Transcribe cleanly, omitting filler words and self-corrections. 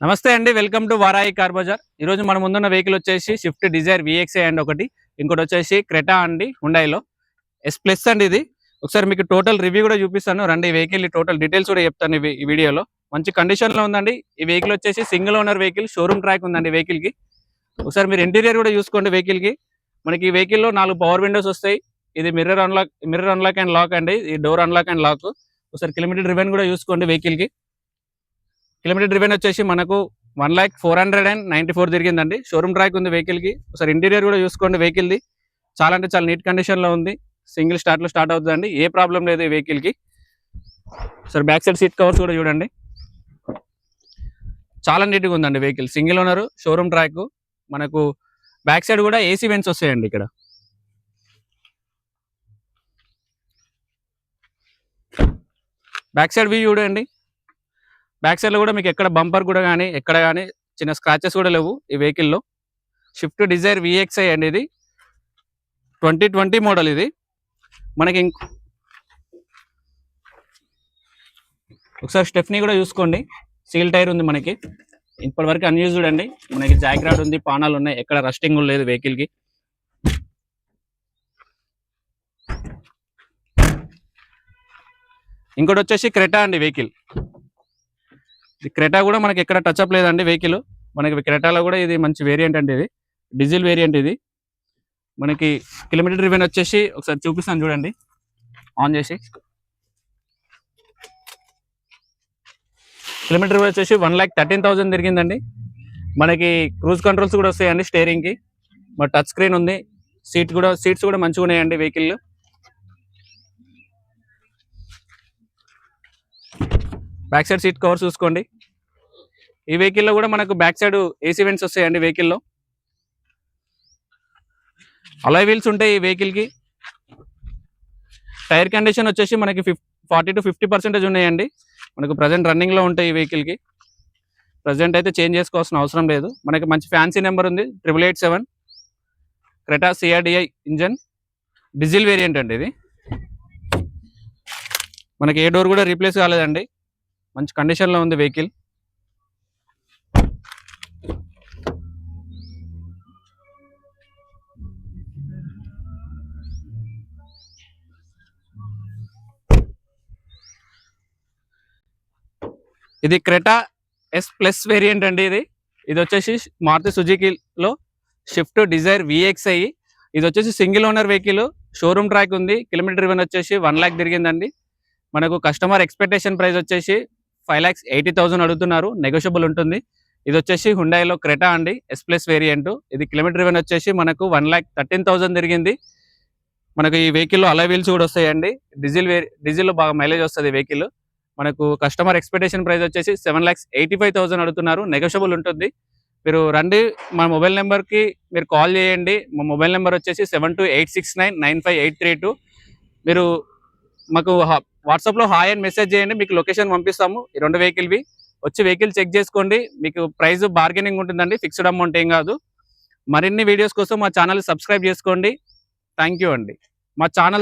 నమస్తే అండి, welcome to Varai car Bazar. ఈరోజు మన ముందున్న వెహికల్ వచ్చేసి స్విఫ్ట్ డిజైర్ విఎక్స్ఐ అండి ఒకటి, ఇంకోటి వచ్చేసి క్రెటా అండి హుండాయిలో ఎస్ ప్లస్ అండి. ఇది ఒకసారి మీకు టోటల్ రివ్యూ కూడా చూపిస్తాను రండి. ఈ వెహికల్ టోటల్ డీటెయిల్స్ కూడా చెప్తాను ఈ వీడియోలో. మంచి కండిషన్లో ఉందండి ఈ వెహికల్. వచ్చేసి single owner vehicle, showroom track ఉందండి వెహికల్కి. ఒకసారి మీరు ఇంటీరియర్ కూడా చూసుకోండి వెహికల్కి. మనకి ఈ వెహికల్లో 4 పవర్ విండోస్ వస్తాయి. ఇది మిర్రర్ అన్లాక్ అండ్ లాక్ అండి. ఈ డోర్ అన్లాక్ అండ్ లాక్. ఒకసారి కిలోమీటర్ డ్రివెన్ కూడా చూసుకోండి వెహికల్కి. కిలోమీటర్ డ్రివెన్ వచ్చేసి మనకు 1,04,94 తిరిగిందండి. షోరూమ్ ట్రాక్ ఉంది వెహికల్కి. ఒకసారి ఇంటీరియర్ కూడా చూసుకోండి వెహికల్ది. చాలా అంటే చాలా నీట్ కండిషన్లో ఉంది. సింగిల్ స్టార్ట్లో స్టార్ట్ అవుతుందండి, ఏ ప్రాబ్లం లేదు ఈ వెహికల్కి. ఒకసారి బ్యాక్ సైడ్ సీట్ కవర్స్ కూడా చూడండి, చాలా నీట్గా ఉందండి vehicle. Single owner, showroom track. మనకు బ్యాక్ సైడ్ కూడా ఏసీ వెంట్స్ వస్తాయండి. ఇక్కడ బ్యాక్ సైడ్ వ్యూ చూడండి. బ్యాక్ సైడ్లో కూడా మీకు ఎక్కడ బంపర్ కూడా కానీ ఎక్కడ కానీ చిన్న స్క్రాచెస్ కూడా లేవు ఈ వెహికల్లో. స్విఫ్ట్ డిజైర్ విఎక్స్ఐ అండి. ఇది 2020 మోడల్. ఇది మనకి ఒకసారి స్టెఫ్నీ కూడా చూసుకోండి, సీల్ టైర్ ఉంది మనకి. ఇప్పటి వరకు అన్యూజ్డ్ అండి. మనకి జాక్ రాడ్ ఉంది, పానాలు ఉన్నాయి, ఎక్కడ రస్టింగ్ లేదు వెహికల్కి. ఇంకోటి వచ్చేసి క్రెటా అండి వెహికల్. క్రెటా కూడా మనకి ఎక్కడ టచ్అప్ లేదండి వెహికల్. మనకి క్రెటాలో కూడా ఇది మంచి వేరియంట్ అండి. ఇది డీజిల్ వేరియంట్. ఇది మనకి కిలోమీటర్ డ్రివెన్ వచ్చేసి ఒకసారి చూపిస్తాను చూడండి, ఆన్ చేసి. కిలోమీటర్ వచ్చేసి 1,13,000 తిరిగిందండి. మనకి క్రూజ్ కంట్రోల్స్ కూడా వస్తాయండి స్టీరింగ్కి. మరి టచ్ స్క్రీన్ ఉంది. సీట్స్ కూడా మంచిగా ఉన్నాయండి vehicle. Back side seat covers చూసుకోండి. ఈ వెహికల్లో కూడా మనకు బ్యాక్ సైడ్ ఏసీ వెంట్స్ వస్తాయండి వెహికల్లో. అలాయ్ వీల్స్ ఉంటాయి ఈ వెహికల్కి. టైర్ కండిషన్ వచ్చేసి మనకి 40 to 50% ఉన్నాయండి. మనకు ప్రజెంట్ రన్నింగ్లో ఉంటాయి ఈ వెహికల్కి. ప్రజెంట్ అయితే చేంజ్ చేసుకోవాల్సిన అవసరం లేదు. మనకి మంచి ఫ్యాన్సీ నెంబర్ ఉంది, 8887. Creta CRDI engine, diesel variant అండి. ఇది మనకి ఏ డోర్ కూడా రీప్లేస్ కాలేదండి, మంచి కండిషన్లో ఉంది వెహికల్. ఇది క్రెటా ఎస్ ప్లస్ వేరియంట్ అండి. ఇది వచ్చేసి మారుతి సుజుకిలో స్విఫ్ట్ డిజైర్ విఎక్స్ఐ. ఇది వచ్చేసి single owner vehicle, showroom track ఉంది. కిలోమీటర్ డ్రివెన్ వచ్చేసి 1 lakh తిరిగిందండి. మనకు కస్టమర్ ఎక్స్పెక్టేషన్ ప్రైస్ వచ్చేసి 5,80,000 అడుగుతున్నారు, నెగోషియబుల్ ఉంటుంది. ఇది వచ్చేసి హుండాయిలో క్రెటా అండి, ఎస్ ప్లస్ వేరియంట్. ఇది కిలోమీటర్ డ్రివెన్ వచ్చేసి మనకు 1,13,000 తిరిగింది. మనకు ఈ వెహికల్లో అలాయ్ వీల్స్ కూడా వస్తాయండి. డీజిల్లో బాగా మైలేజ్ వస్తుంది వెహికల్. మనకు కస్టమర్ ఎక్స్పెక్టేషన్ ప్రైస్ వచ్చేసి 7,85,000 అడుగుతున్నారు, నెగోషియబుల్ ఉంటుంది. మీరు రండి, మా మొబైల్ నెంబర్కి మీరు కాల్ చేయండి. మా మొబైల్ నెంబర్ వచ్చేసి 7286995832. మీరు మాకు వాట్సాప్లో హాయ్ అని మెసేజ్ చేయండి, మీకు లొకేషన్ పంపిస్తాము. ఈ 2 వెహికల్వి వచ్చి వెహికల్ చెక్ చేసుకోండి. మీకు ప్రైస్ బార్గెనింగ్ ఉంటుందండి, ఫిక్స్డ్ అమౌంట్ ఏం కాదు. మరిన్ని వీడియోస్ కోసం మా ఛానల్ సబ్స్క్రైబ్ చేసుకోండి. థ్యాంక్ యూ అండి. మా ఛానల్